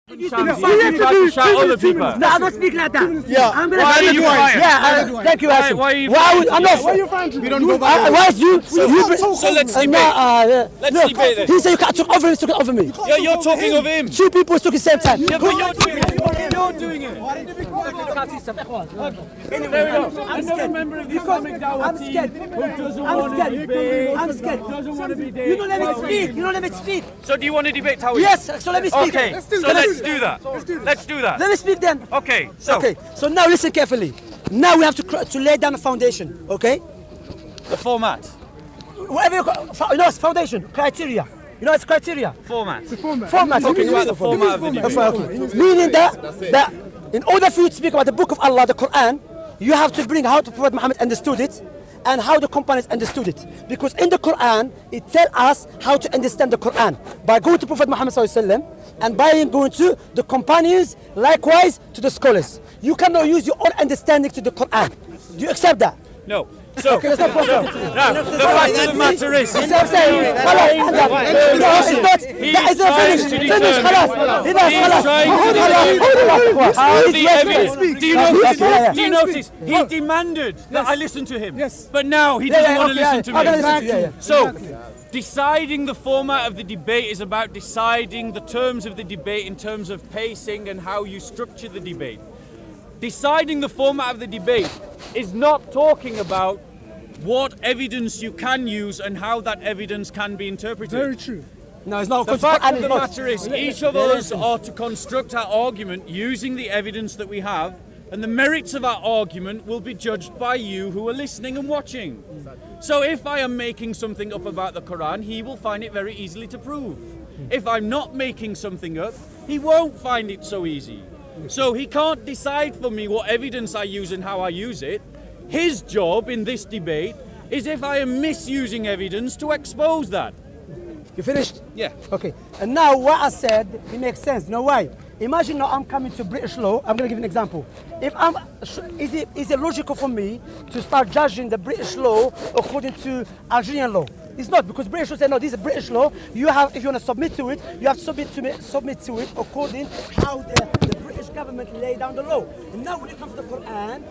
to shout other people. No, I'm not speaking like that. Yeah. I'm gonna Why are you fighting? Yeah, thank you, Hashim. Why are you I'm not. Why are you fighting? We don't go Why back. is you? So let's debate. Let's debate this. He said you can't talk over him. He's talking over me. Yeah, you're talking of him. Two people talking at the same time. Yeah, but you're doing it. You're doing it. There we go. Another member of the Islamic Dawah team who doesn't want to debate. I'm scared. Doesn't want to be You don't let me debated. speak. You don't let me speak. So do you want to debate Tawhid? Yes. So let me speak. Okay. So let's do that. Let's do that. Let me speak then. Okay. So Okay. So now listen carefully. Now we have to lay down a foundation. Okay. the format. Whatever you call, it's foundation criteria. You know it's criteria. Format. Format. Talking about the format of the debate. Okay. Meaning that in order for you to speak about the book of Allah, the Quran, you have to bring how the Prophet Muhammad understood it and how the companions understood it. Because in the Quran, it tells us how to understand the Quran by going to Prophet Muhammad SAW and by going to the companions, likewise to the scholars. You cannot use your own understanding to the Quran. Do you accept that? No. So, Okay, that's no problem. now, the fact of the matter is, You see what I'm saying? No, it's not. That is not finished. Finish. how the evidence. Do you Yeah. notice? He demanded that I listen to him. Yes. But now he doesn't want to listen to me. So, Exactly. deciding the format of the debate is about deciding the terms of the debate in terms of pacing and how you structure the debate. Deciding the format of the debate is not talking about what evidence you can use and how that evidence can be interpreted. Very true. No, it's not. The fact of the matter is, each of us are to construct our argument using the evidence that we have, and the merits of our argument will be judged by you who are listening and watching. So if I am making something up about the Quran, he will find it very easily to prove. If I'm not making something up, he won't find it so easy. So he can't decide for me what evidence I use and how I use it. His job in this debate is, if I am misusing evidence, to expose that. You finished? Yeah. Okay. And now what I said, it makes sense. You know why? Imagine now I'm coming to British law. I'm going to give an example. If is it logical for me to start judging the British law according to Algerian law? It's not, because British law say no, this is British law. You have, if you want to submit to it, you have to submit to it according how the British government lay down the law. And now when it comes to the Quran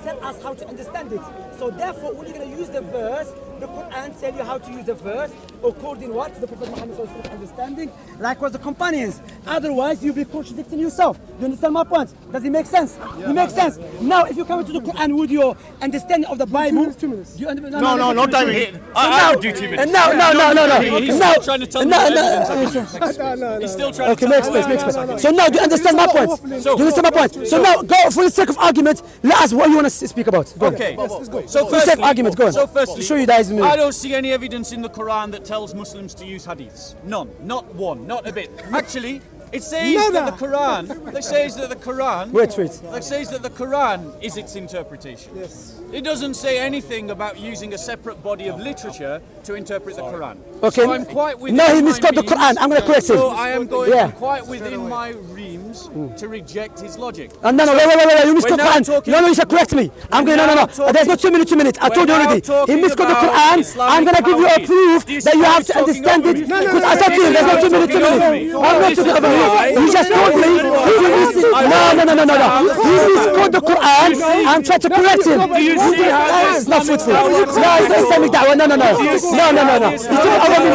tells us how to understand it. So therefore, when you're going to use the verse, the Quran tell you how to use the verse according what? To the Prophet Muhammad SAW understanding, likewise the companions. Otherwise, you'll be contradicting yourself. Do you understand my point? Does it make sense? Yeah. It makes sense. Now, if you come into the Quran with your understanding of the Bible, 2 minutes. do you No time. I'll do 2 minutes. And no. He's still trying to tell me He's still trying to Okay, tell make me. space. So now, do you understand my point? Do you understand my point? So now, go for the sake of argument. Let us what you want to speak about. Go on. Okay. Let's go. So For the sake of argument, go on. So firstly, show you that is me. I don't see any evidence in the Quran that tells Muslims to use hadiths. None. Not one. Not a bit. Actually, it says that the Quran. It says that the Quran. Wait. It says that the Quran is its interpretation. Yes. It doesn't say anything about using a separate body of literature to interpret the Quran. Okay. So I'm quite within No, he my misquoted the means. Quran. I'm going to correct him. So I am going Yeah. quite within my reams to reject his logic. No, wait. You misquoted the now Quran. talking- No, you should correct me. I'm going. We're No. now talking- There's no 2 minutes. 2 minutes. I told you We're now already. He talking misquoted the about Quran. Islamic I'm going to give you a Tawhid. proof Do you that you see how have he's to talking understand over it. me? Because I said to you, there's no 2 minutes. 2 minutes. I'm not talking over you. You just told me. No. He misquoted the Quran. I'm trying to correct him. Do you see how It's not fruitful. No, Islamic it's not Islamic da'wah. No. He's talking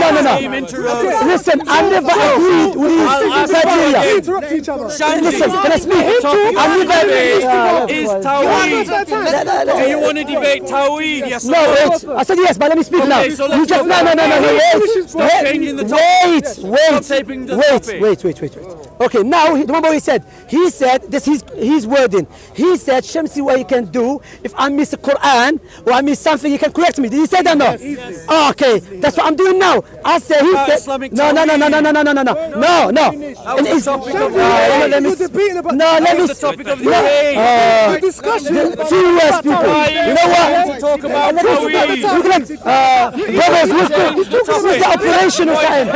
over me. No. Listen, I never agreed with his criteria. Interrupt each other. Listen, can I speak? I never. Is Tawhid. Do you want to debate Tawhid? Yes or No, wait. I said yes, but let me speak now. Okay, so You let's just go no. back. Stop changing the topic. Stop taping the topic. Wait. Okay, now remember what he said. He said this. His wording. He said, Shamsi, what you can do if I miss the Quran or I miss something, you can correct me. Did he say that? No. Oh, okay, that's what I'm doing now. I said he said. Islamic No. Tawhid. And was it's the topic of the let me. You're debating about. No, let That me. was the topic of the debate. Discussion. 2 years, people. You know what? To talk about Look Tawhid. at brothers, what's the operation or something?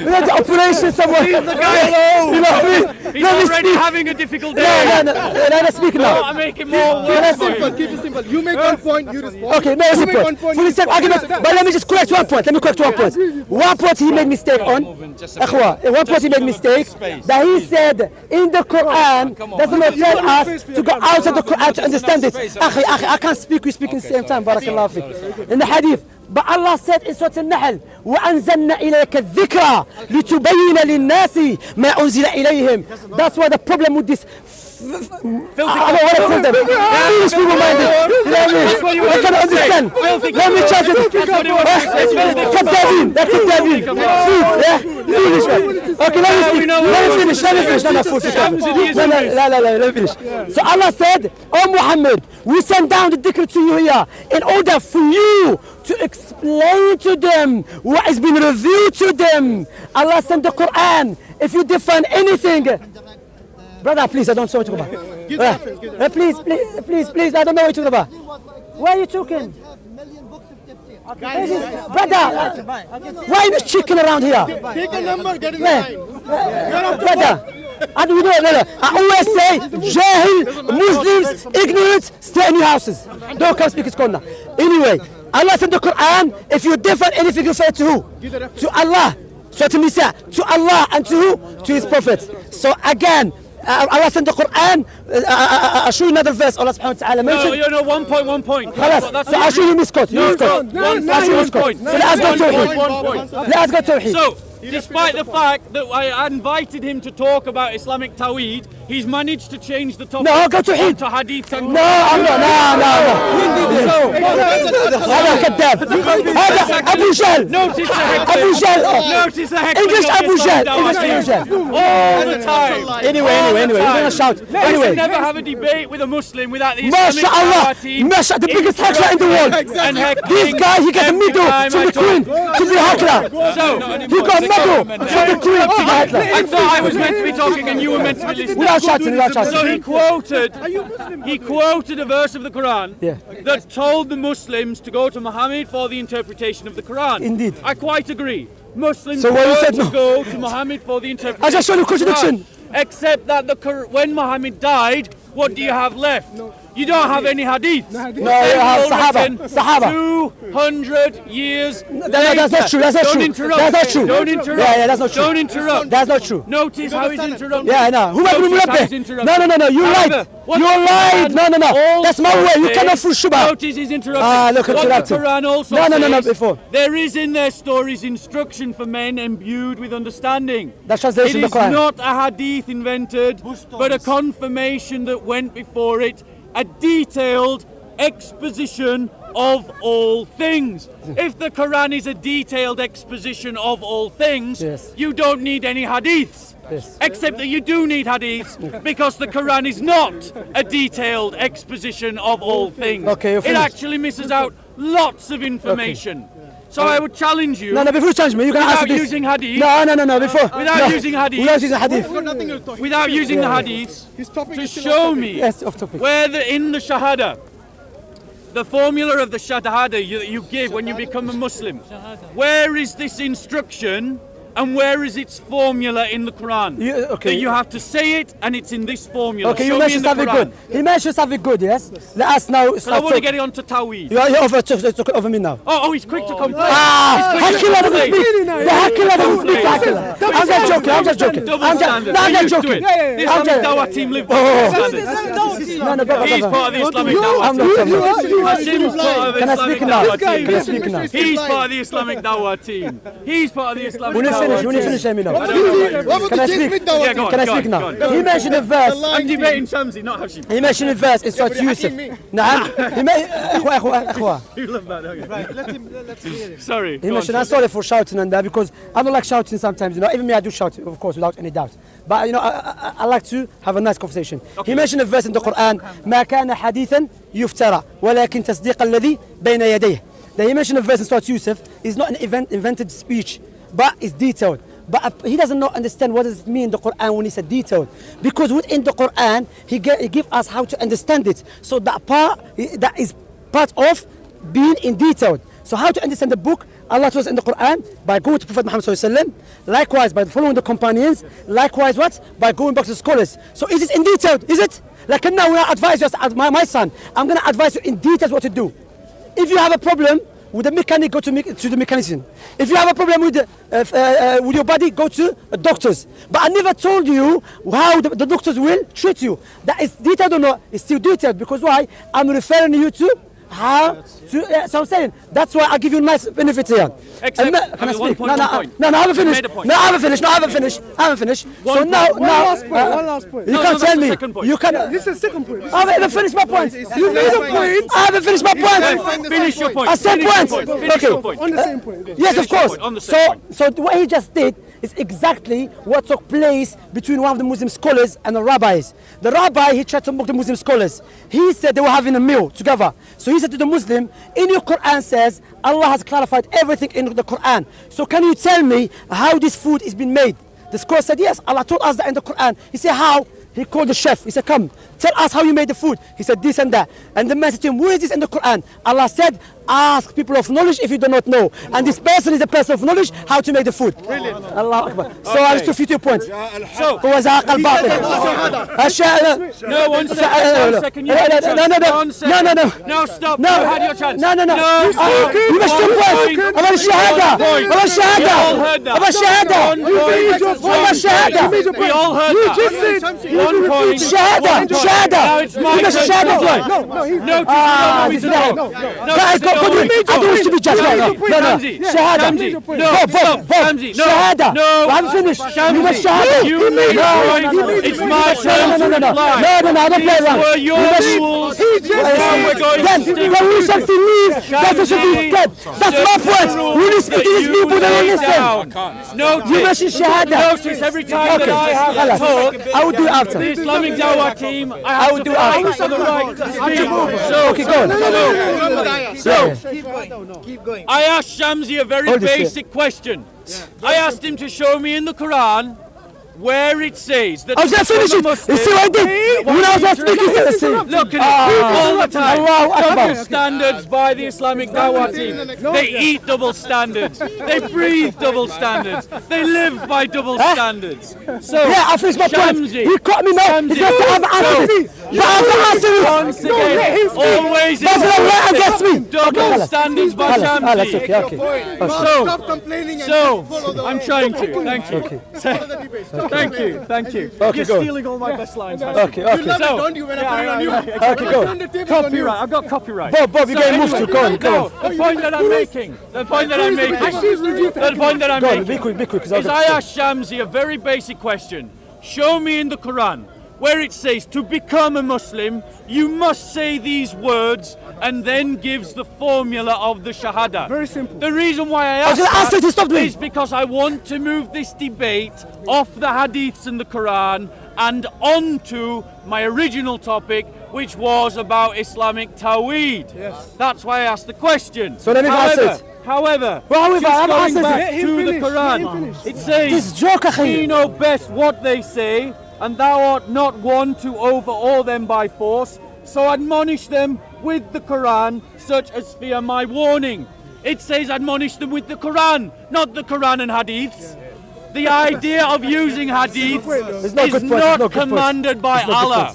We had the operation somewhere. Leave the guy alone. You know what I mean? He's already having a difficult day. No, let us speak now. I'm making more work for you. simple. You make one point, you respond. Okay, no, You simple. make one point, For the you sake of respond. argument, but let me just correct one point. Let me correct one point. One point he made mistake on. Akhwa, one point he made mistake. That he said in the Quran does not tell us to go outside the Quran to understand it. Akhi, I can't speak. We speak in the same time. Barakallahu fiqh. In the hadith. But Allah said in Surah Al-Nahl, وَأَنزَلْنَا إِلَيْكَ الذِّكْرَ لِتُبَيِّنَ لِلنَّاسِ مَا أُنزِلَ إِلَيْهِمْ. That's why the problem with this I don't want to call them. Foolish people minded. I cannot understand. Let me charge it. Kadabin. That's Kadabin. Foolish. Okay, let me finish. Let me finish. So Allah said, "Oh Muhammad, we send down the dhikr to you here in order for you to explain to them what has been revealed to them." Allah sent the Quran. If you define anything, brother, please, I don't know what you're talking about. Please, I don't know what you're talking about. Why are you talking? Brother, why are you chicken around here? Take a number, get in line. Brother, I always say, Jahil, Muslims, ignorant, stay in your houses. Don't come speak his corner. Anyway, Allah sent the Quran. If you define anything, you refer to who? To Allah. So to Nisa, to Allah, and to who? To his Prophet. So again, Allah sent the Quran. I'll show you another verse. Allah subhanahu wa ta'ala mentioned. No, 1 point. خلاص. So I'll show you misquote. One point. So let's go Tawheed. Let's go Tawheed. So, despite the fact that I invited him to talk about Islamic Tawheed, he's managed to change the topic No, go to Hyde. to Hadith and No. هذا كذاب. هذا أبو جهل. Notice the أبو جهل. Notice the heckling English of Abu Islam Jahl. English Abu Jahl. all the time. Anyway, we're gonna shout. I Anyway, should never have a debate with a Muslim without the Islamic MashaAllah, Dawah team. the biggest heckler in the world. And This guy, he got a every medal time from I the talk. Queen to be a heckler. So, He got a medal from the Queen to be a heckler. I thought I was meant to be talking and you were meant to be listening. Without shouting. So he quoted a verse of the Quran Yeah. that told the Muslims to go to Muhammad for the interpretation of the Quran. Indeed. I quite agree. Muslims So what you were said to no? go to Muhammad for the interpretation. I just showed you of the contradiction. Quran. Except that when Muhammad died, what do you have left? You don't have any hadith. No, you have Sahaba. 200 years That's not true. That's not Don't true. interrupt. That's not true. Don't interrupt. Yeah, that's not true. Don't interrupt. That's not true. Notice how he's interrupting. Yeah, no. Who might be Notice how he's Murabbeh? interrupting. No. You However, lied. what You the lied. Quran No. That's my way. You also cannot says- fool Shubha. Notice he's interrupting. Look, what the interrupting. Quran also No, says, before. there is in their stories instruction for men imbued with understanding. That's translation It of the is Quran. not a hadith invented, but a confirmation that went before it, a detailed exposition of all things. If the Quran is a detailed exposition of all things, Yes. you don't need any hadiths. Yes. Except that you do need hadiths because the Quran is not a detailed exposition of all things. Okay, you're it finished. actually misses out lots of information. So I would challenge you. No, before you challenge me, you can answer Without this. using hadith. No, before. Without No. using hadith. Without using hadith. Without using the hadiths, His topic to is still show off me Yes, off topic. where in the shahada, the formula of the shahada you give when you become a Muslim, where is this instruction and where is its formula in the Quran? Okay. That you have to say it and it's in this formula. Okay, Show you me in mentioned the something Quran. good. He mentioned something good, yes? Let us now But I start want to talking. get it onto Tawheed. You're over me now. Oh, he's quick to complain. Hakila doesn't speak. The Hakila doesn't speak Hakila. I'm just joking. Double I'm standard. just You're used to joking. it. The Islamic Dawah team live by double standards. No, brother. He's part of the Islamic Dawah I'm team. not. Hashim's part of the Can I Islamic speak now? Dawah team. Can I speak now? He's part of the Islamic Dawah team. He's part of the Islamic When you Dawah finish, team. let me know. What about Can I the speak? Jismit Dawah? Yeah, go on. Can I speak now? He mentioned a verse. I'm debating Shamsi, not Hashim. He mentioned a verse in Surah Yusuf. نعم. إخوة. You love that, okay. Let's hear it. Sorry. He go mentioned, on. I'm sorry for shouting and that because I don't like shouting sometimes, even me I do shout, of course, without any doubt. But I like to have a nice conversation. He mentioned a verse in the Quran, ما كان حديثا يفترى ولكن تصديق الذي بين يديه. Then he mentioned a verse in Surah Yusuf, it's not an invented speech, but it's detailed. But he doesn't know, understand what does it mean in the Quran when he said detailed. Because within the Quran, he give us how to understand it. So that part, that is part of being in detailed. So how to understand the book? Allah told us in the Quran by going to Prophet Muhammad SAW, likewise by following the companions, likewise what? By going back to scholars. So is this in detail? Is it? Like now when I advise you, my son, I'm going to advise you in details what to do. If you have a problem with the mechanic, go to the mechanician. If you have a problem with your body, go to doctors. But I never told you how the doctors will treat you. That is detailed or not? It's still detailed because why? I'm referring you to how to. So I'm saying that's why I give you nice benefits here. Except, Can I speak? one point. No, I haven't finished. Made a point. No, I haven't finished. So now, One last point. you No, can't that's tell the me. second point. You can. This is the second point. I haven't even finished my point. You made a point. I haven't finished my point. Finish your point. I said Finish your point. point. Finish your point. On the same point. Go. Yes, of Finish your course. point, on the same point. So what he just did is exactly what took place between one of the Muslim scholars and the rabbis. The rabbi, he tried to mock the Muslim scholars. He said they were having a meal together. So he said to the Muslim, in your Quran says, Allah has clarified everything in the Quran. So can you tell me how this food is being made? The scholar said, yes, Allah told us that in the Quran. He said, how? He called the chef. He said, come, tell us how you made the food. He said, this and that. And the man said to him, where is this in the Quran? Allah said, ask people of knowledge if you do not know. And this person is a person of knowledge how to make the food. Brilliant. Allah Akbar. So I just took 50 points. So, هو زهق الباطل. no, 1 second. 1 second. You had your chance. 1 second. No, stop. No. You had your chance. No. You must two points. أبغى الشهادة. أبغى الشهادة. We all heard that. أبغى الشهادة. We all heard that. 1 point. شهادة. Now it's my You must turn. شهادة. No, This is guys, go. I don't wish to be judged. No. Shamsi. Shahada. Shamsi. No, Bob. Shamsi. No. Shahada. No. I'm finished. Shamsi. You must shahada. You made a point. It's my turn to reply. No, I don't play around. These were your rules. Now we're going to stick Then we shall see leaves. That's what should be said. That's my point. When you speak to these people, they don't listen. You must shahada. Notice every time that I have a talk, I will do it after. the Islamic Dawah team, I have will to do it fight after. for the right to speak. So, Okay, go on. Keep going. I asked Shamsi a very Hold this basic question. I asked him to show me in the Quran where it says that I was going to finish it. You see what I did? When I was speaking, you said the same. Look at it all the time. Allahu Akbar. Double standards by the Islamic Dawah team. They eat double standards. They breathe double standards. They live by double standards. So, Yeah, I finished my point. Shamsi, He caught me now. Shamsi, He got to have answered it. But I have answered it. once again, always That's what I'm right against me. double standards by Shamsi. Okay. Stop complaining and So, just follow the I'm trying to. Thank you. Thank you. Okay, You're go. stealing all my best lines. Okay. Love it, So- don't you? When I put it on you. Okay, go. Turn the table on you. Copyright. I've got copyright. Bob, you're getting moved to. Go on. No, the point that I'm making. The point that I'm making. Be quick, because Is I asked Shamsi a very basic question. Show me in the Quran where it says to become a Muslim, you must say these words and then gives the formula of the Shahada. Very simple. The reason why I was asked gonna ask you to stop that doing. is because I want to move this debate off the Hadiths and the Quran and onto my original topic, which was about Islamic Tawheed. Yes. That's why I asked the question. So let me answer it. However, However, just I'm going answering back it. Let him to the finish, let Quran, him finish. it says, This joke, we know best what they say, and thou art not one to overawe them by force, so admonish them with the Quran, such as fear my warning. It says admonish them with the Quran, not the Quran and Hadiths. The idea of using Hadiths It's not is good point, it's not not good point. commanded by It's not good Allah.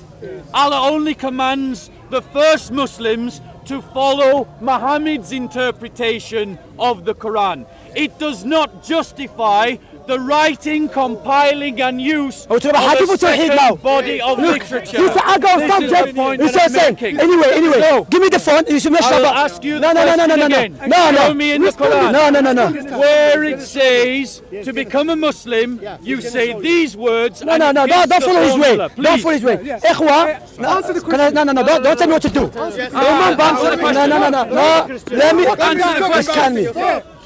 Allah only commands the first Muslims to follow Muhammad's interpretation of the Quran. It does not justify the writing, compiling and use Oh, of talking about a Hadith or Tawheed second now? body of literature. You said I got This is the subject. point You that said I'm saying. making. Anyway. So, Give me the phone. You should make I sure. will ask you the No. question again. Show me in the Quran. No. Where it says to become a Muslim, you say these words. No. and it gives Don't the follow his way. formula. Don't Please. follow his way. Ikhwa. Answer the question. No. Don't tell me what to do. Answer the question. No. Let me Answer the question. Can me.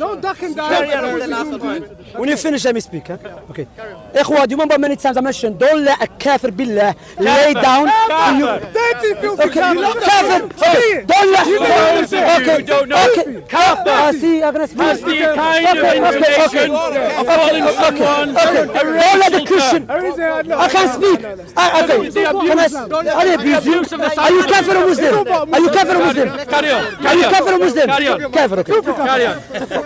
Don't duck and dive. When you finish, let me speak. Huh? Okay. Ikhwa, do you remember many times I mentioned, don't let a kafir billah lay down for you. Dirty, filthy. Okay, kafir. Okay. Don't let. Okay. You don't know. Okay. Kafir. See, I'm gonna speak. That's the kind of intonation of calling someone Don't let the Christian. I can't speak. Okay. Can I abuse you? Are you kafir or Muslim? Are you kafir or Muslim? Carry on. Are you kafir or Muslim? Carry on. Kafir, okay. Carry on.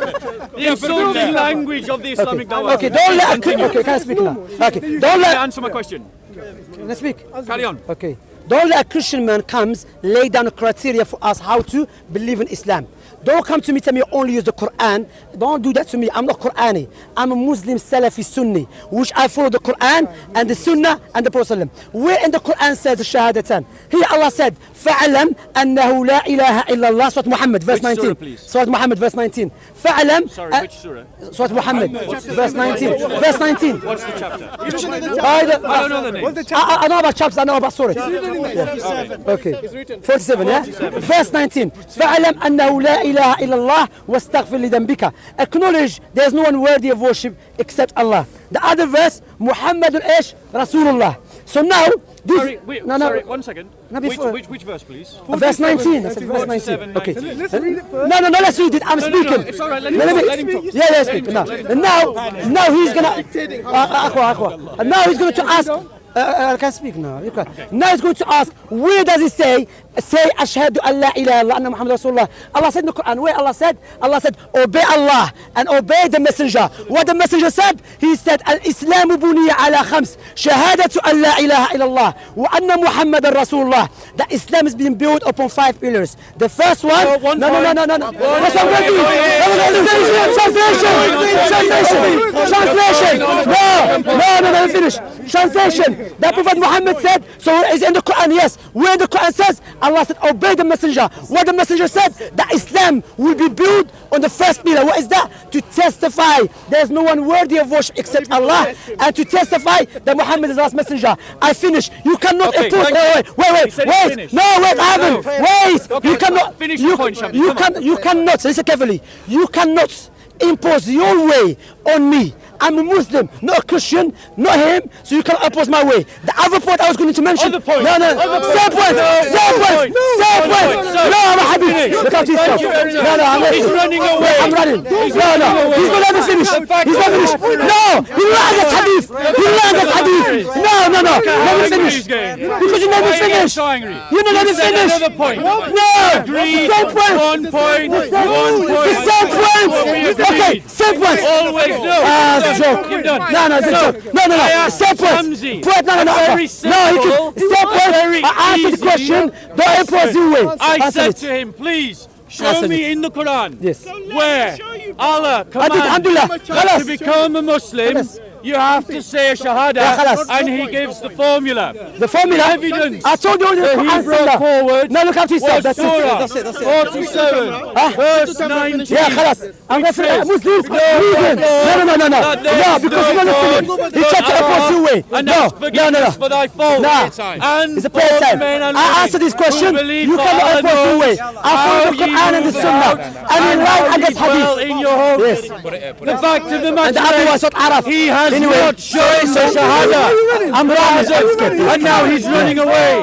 The insulting language of the Islamic dawah. Okay, don't let a okay, can I speak now? Okay, don't let Answer my question. can I speak? Carry on. Okay. Don't let a Christian man comes lay down a criteria for us how to believe in Islam. Don't come to me tell me you only use the Quran. Don't do that to me. I'm not Qurani. I'm a Muslim Salafi Sunni, which I follow the Quran and the Sunnah and the Prophet. Where in the Quran says the Shahadatan? Here Allah said, فَعْلَمْ أَنَّهُ لَا إِلَهَ إِلَّا اللَّهِ Surah Muhammad, verse Which 19. surah, please? Surah Muhammad, verse 19. فَعْلَمْ Sorry, which surah? Surah Muhammad, verse 19. Verse 19. What's the chapter? I don't know the name. I know about chapters, I know about surahs. Okay. 47, yeah? Verse 19. فَعْلَمْ أَنَّهُ لَا إِلَهَ إِلَّا اللَّهِ وَاسْتَغْفِرْ لِذَنْبِكَ. Acknowledge there is no one worthy of worship except Allah. The other verse, Muhammadun Ish Rasulullah. So now, this... Sorry, wait, no, sorry, 1 second. No, before- Which verse, please? Verse 19. I said verse 19. 47, Okay. 19. Let's read it first. No, let's read it. I'm speaking. It's all right. Let him talk. Yeah, speak. Now he's gonna. And now he's going to ask. I can speak now. You can. Now he's going to ask, where does it say Ashhadu an la ilaha illallah anna Muhammad Rasulullah? Allah said in the Quran, where Allah said, obey Allah and obey the messenger. What the messenger said? He said, Al-Islamu buniya ala khams, shahadatu an la ilaha illallah, wa anna Muhammadan Rasulullah. That Islam is being built upon 5 pillars. The first one, no. What's wrong with you? Translation. No, finish. Translation. That Prophet Muhammad said, so it's in the Quran, yes. Where the Quran says, Allah said, obey the messenger. What the messenger said, that Islam will be built on the first pillar. What is that? To testify there is no one worthy of worship except Allah, and to testify that Muhammad is Allah's messenger. I finish. You cannot impose. Wait. No, wait, I haven't. Wait. Okay, You cannot. finish your point, Shamsi. You cannot. Listen carefully. You cannot impose your way on me. I'm a Muslim, not a Christian, not him, so you can't oppose my way. The other point I was going to mention. Other point. No. Same point. No, I'm a hadith. Look at this stuff. No, He's running away. I'm running. No. He's going to let me finish. He's going to finish. No, he learned this hadith. No. Let me finish. Because you let me finish. So angry. You don't let me finish. Another point. No. Agreed. Same point. 1 point. The same point. Okay, same point. Always no. It's a joke. You've done. No, it's a joke. No. Same point. Shamsi. Same Very simple, point. I answered the easy question. Don't impose your way. I Answer said it. to him, please show Answer me it. in the Quran Yes. where Allah I did, commands alhamdulillah. that to Khalas. become a Muslim, Khalas. you have to say a shahada, khalas. and he gives the formula. The formula. Evidence. I told you the that he Quran brought said that. forward Now look after yourself. was That's it. Surah 47, verse 19. Yeah, khalas. I'm going to says, Muslims leaving. No. that there No, is because you're no not God listening. He tried to impose your way. and No. ask forgiveness for thy fault. And It's a for prayer the time. men and I women answered this who question. believe You for cannot Allah impose your way. knows I follow the how Quran ye and the move Sunnah. about And in and line how ye against dwell hadith. in your homes. Yes. The fact of the And matter the other one is, said Arab. he has Anyway. not shown the shahada. I'm wrong. And now he's running away.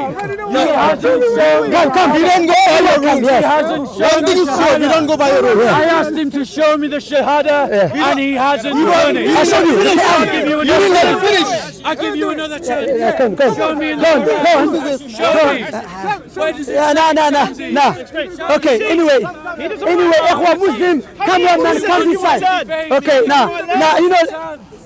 Come. He didn't go by your rules. He hasn't shown the shahada. You don't go by your rules. I asked him to show me the shahada, and he hasn't done it. I showed you. I'll give you You didn't let him another finish. chance. I'll give you another chance. Come. Show me in the Go on. Show me. Where does it say? No. Okay, anyway, Ikhwa Muslim, come on man, come this side. Okay, now, you know,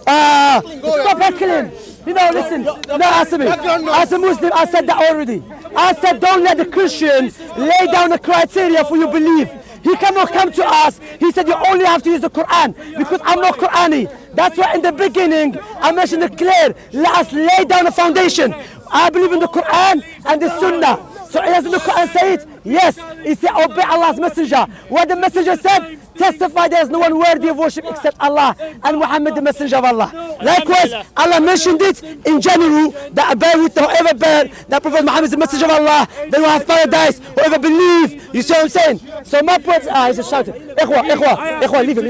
stop heckling. You know, listen, no, answer me. As a Muslim, I said that already. I said don't let the Christian lay down the criteria for your belief. He cannot come to us. He said you only have to use the Quran because I'm not Qurani. That's why in the beginning I mentioned it clear. Let us lay down the foundation. I believe in the Quran and the Sunnah. So doesn't the Quran say it? Yes. It said obey Allah's messenger. What the messenger said? testify there is no one worthy of worship except Allah and Muhammad the messenger of Allah. Likewise, Allah mentioned it in general that bear with whoever bear that Prophet Muhammad is the messenger of Allah, they will have paradise, whoever believe. You see what I'm saying? So my point, he's just shouting. Ikhwa, leave him.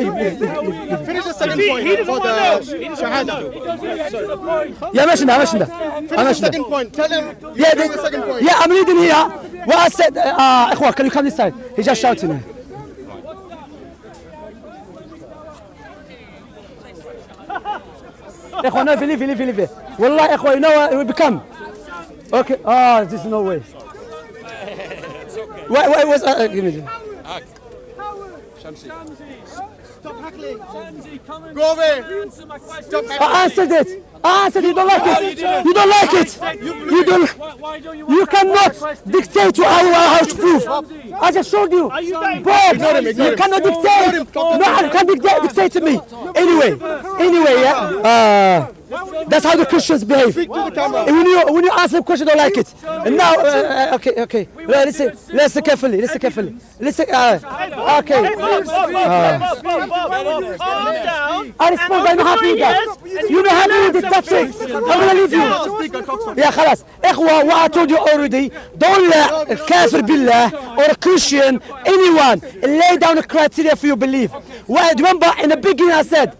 Finish the second point for the shahada. Yeah, I mentioned that. Finish the second point. Tell him. Yeah, the second point. yeah, I'm reading here. What I said, Ikhwa, can you come this side? He's just shouting. Ikhwa, no, leave. Wallah, Ikhwa, you know what it will become? Okay, this is no way. Why was, give me. Shamsi. Stop heckling. Shamsi, come and Go away. answer my question. Stop I heckling. answered it. You don't like it. You don't like it. You don't. Why don't you You cannot dictate to how to prove. I just showed you. Bob, you cannot dictate. No, you can't dictate to me. Anyway, yeah. That's how the Christians behave. Speak to the camera. And when you answer a question, don't like it. And now, okay. Listen carefully. Listen. Okay. I respond by not happy with that. You're not happy with it, that's it. I'm gonna leave you. Yeah, خلاص. Ikhwa, what I told you already, don't let a kafir billah or a Christian, anyone, lay down a criteria for your belief. Well, remember, in the beginning I said,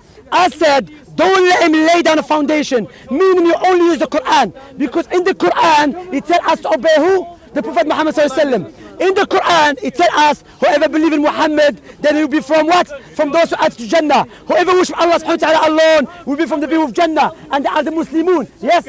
don't let him lay down a foundation, meaning you only use the Quran. Because in the Quran, it tells us to obey who? The Prophet Muhammad SAW. In the Quran, it tells us, whoever believes in Muhammad, then he will be from what? From those who enter to Jannah. Whoever worship Allah subhanahu wa ta'ala alone will be from the people of Jannah. And they are the Muslimun. Yes?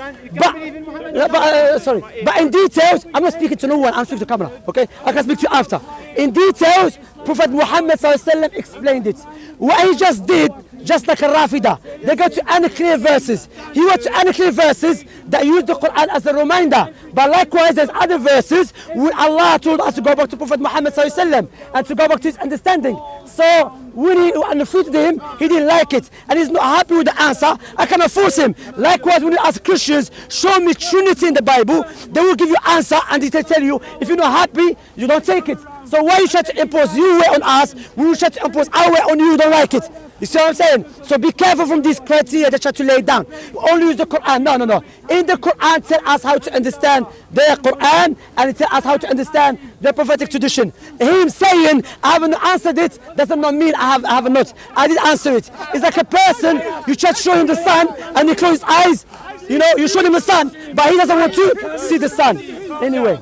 But in details, I'm not speaking to no one, I'm speaking to camera. Okay? I can speak to you after. In details, Prophet Muhammad SAW explained it. What he just did, just like a Rafida, they go to unclear verses. He went to unclear verses that use the Quran as a reminder. But likewise, there's other verses where Allah told us to go back to Prophet Muhammad SAW and to go back to his understanding. So when he refuted him, he didn't like it. And he's not happy with the answer. I cannot force him. Likewise, when you ask Christians, show me Trinity in the Bible, they will give you answer and they tell you, if you're not happy, you don't take it. So why you try to impose your way on us, we will try to impose our way on you, you don't like it. You see what I'm saying? So be careful from these criteria that try to lay down. Only use the Quran. No. In the Quran, tell us how to understand the Quran, and it tell us how to understand the prophetic tradition. Him saying, I haven't answered it, doesn't not mean I have not. I did answer it. It's like a person, you try to show him the sun, and he closes his eyes. You know, you show him the sun, but he doesn't want to see the sun. Anyway.